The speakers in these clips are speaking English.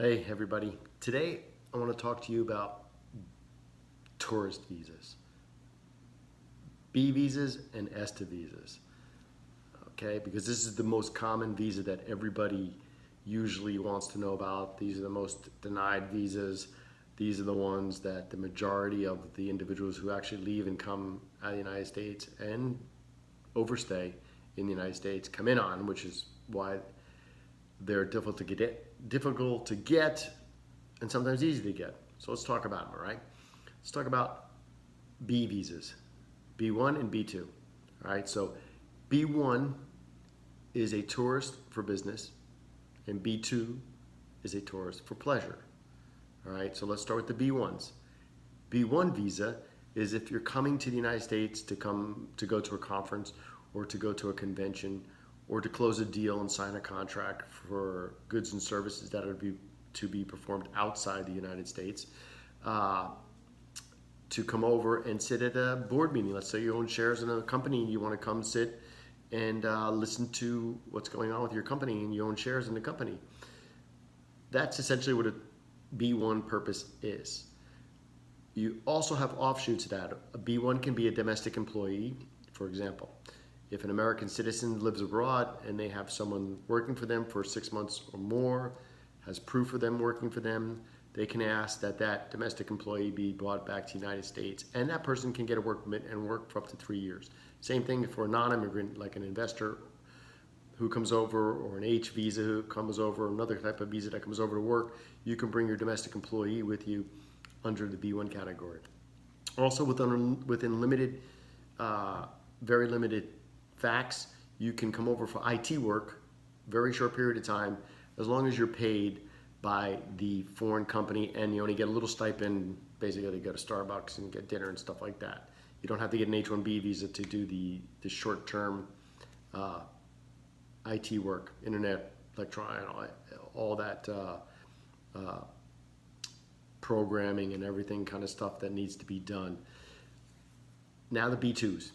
Hey everybody, today I want to talk to you about tourist visas, B visas and ESTA visas, okay? Because this is the most common visa that everybody usually wants to know about. These are the most denied visas. These are the ones that the majority of the individuals who actually leave and come out of the United States and overstay in the United States come in on, which is why they're difficult to get and sometimes easy to get. So let's talk about them, all right? Let's talk about B visas, B1 and B2, all right? So B1 is a tourist for business and B2 is a tourist for pleasure, all right? So let's start with the B1s. B1 visa is if you're coming to the United States to go to a conference or to go to a convention or to close a deal and sign a contract for goods and services that are to be performed outside the United States, to come over and sit at a board meeting. Let's say you own shares in a company and you want to come sit and listen to what's going on with your company and you own shares in the company. That's essentially what a B1 purpose is. You also have offshoots of that. A B1 can be a domestic employee, for example. If an American citizen lives abroad and they have someone working for them for 6 months or more, has proof of them working for them, they can ask that that domestic employee be brought back to the United States, and that person can get a work permit and work for up to 3 years. Same thing for a non-immigrant, like an investor who comes over, or an H visa who comes over, another type of visa that comes over to work. You can bring your domestic employee with you under the B1 category. Also, within limited, very limited facts, you can come over for IT work, very short period of time, as long as you're paid by the foreign company and you only get a little stipend. Basically, you go to Starbucks and get dinner and stuff like that. You don't have to get an H-1B visa to do the short-term IT work, internet, electronic, all that programming and everything kind of stuff that needs to be done. Now the B2s.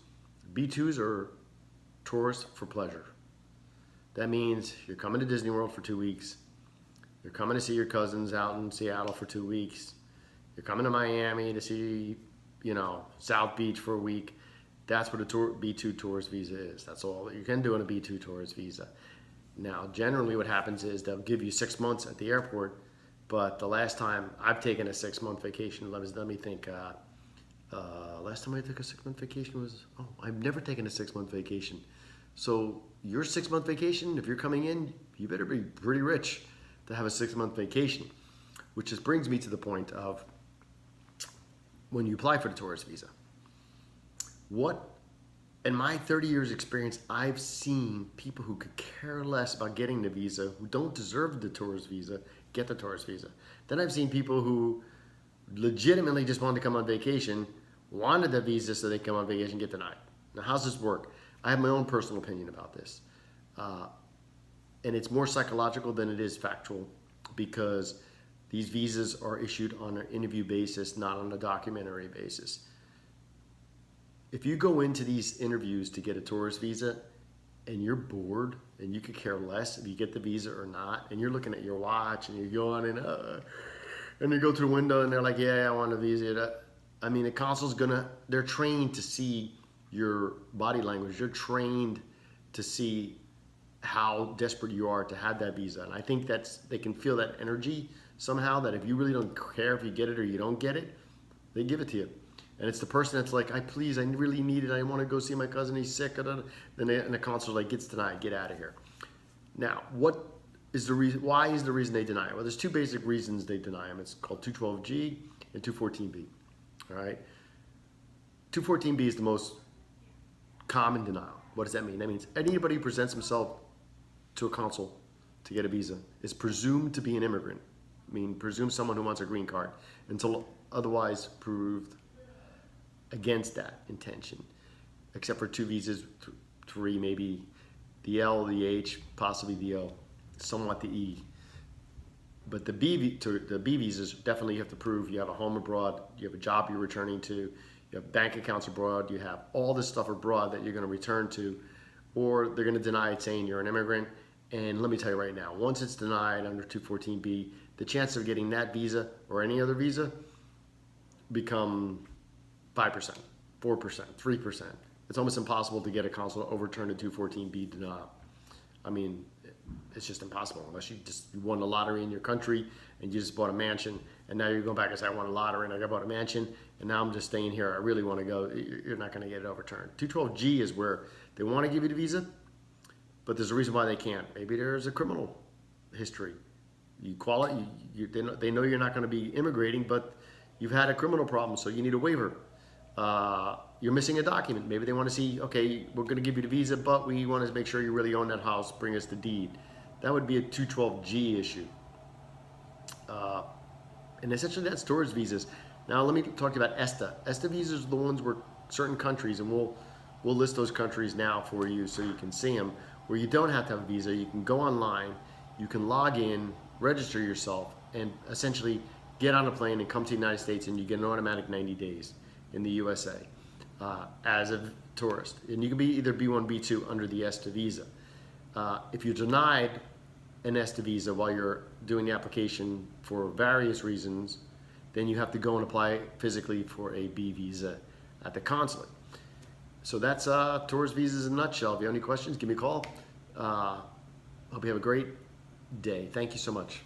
B2s are tourists for pleasure. That means you're coming to Disney World for 2 weeks. You're coming to see your cousins out in Seattle for 2 weeks. You're coming to Miami to see, South Beach for a week. That's what a B2 tourist visa is. That's all that you can do on a B2 tourist visa. Now, generally what happens is they'll give you 6 months at the airport, but the last time I've taken a 6-month vacation, let me think, last time I took a 6-month vacation was, I've never taken a 6-month vacation. So your 6-month vacation, if you're coming in, you better be pretty rich to have a 6-month vacation, which just brings me to the point of when you apply for the tourist visa. In my 30 years experience, I've seen people who could care less about getting the visa, who don't deserve the tourist visa, get the tourist visa. Then I've seen people who legitimately just wanted to come on vacation, wanted the visa so they come on vacation, get denied. Now, how's this work? I have my own personal opinion about this. And it's more psychological than it is factual, because these visas are issued on an interview basis, not on a documentary basis. If you go into these interviews to get a tourist visa and you're bored and you could care less if you get the visa or not, and you're looking at your watch and you're yawning, and you go to the window and they're like, yeah, I want a visa. The consul's they're trained to see your body language. You're trained to see how desperate you are to have that visa. And I think they can feel that energy somehow, that if you really don't care if you get it or you don't get it, they give it to you. And it's the person that's like, I really need it. I want to go see my cousin. He's sick. And the consul's like, gets denied. Get out of here. Now, what is the reason? Why is the reason they deny it? Well, there's two basic reasons they deny them. It's called 212G and 214B. All right. 214B is the most common denial. What does that mean? That means anybody who presents himself to a consul to get a visa is presumed to be an immigrant. Presumed someone who wants a green card until otherwise proved against that intention, except for 2 visas, 3 maybe, the L, the H, possibly the O, somewhat the E. But the B visas, definitely you have to prove you have a home abroad, you have a job you're returning to, you have bank accounts abroad, you have all this stuff abroad that you're going to return to, or they're going to deny it saying you're an immigrant And let me tell you right now, once it's denied under 214B, the chance of getting that visa or any other visa become 5%, 4%, 3%. It's almost impossible to get a consul to overturn a 214B denial. I mean, it's just impossible unless you won the lottery in your country and you just bought a mansion, and now you're going back and say, I won a lottery and I bought a mansion, and now I'm just staying here. I really want to go. You're not going to get it overturned. 212G is where they want to give you the visa, but there's a reason why they can't. Maybe there's a criminal history. You qualify. They know you're not going to be immigrating, but you've had a criminal problem, so you need a waiver. You're missing a document. Maybe they want to see, okay, we're going to give you the visa, but we want to make sure you really own that house. Bring us the deed. That would be a 212G issue. And essentially that's tourist visas. Now let me talk to you about ESTA. ESTA visas are the ones where certain countries, and we'll list those countries now for you so you can see them, where you don't have to have a visa. You can go online, you can log in, register yourself, and essentially get on a plane and come to the United States, and you get an automatic 90 days in the USA as a tourist. And you can be either B1, B2 under the ESTA visa. If you're denied an ESTA visa while you're doing the application for various reasons, then you have to go and apply physically for a B visa at the consulate. So that's tourist visas in a nutshell. If you have any questions, give me a call. Hope you have a great day. Thank you so much.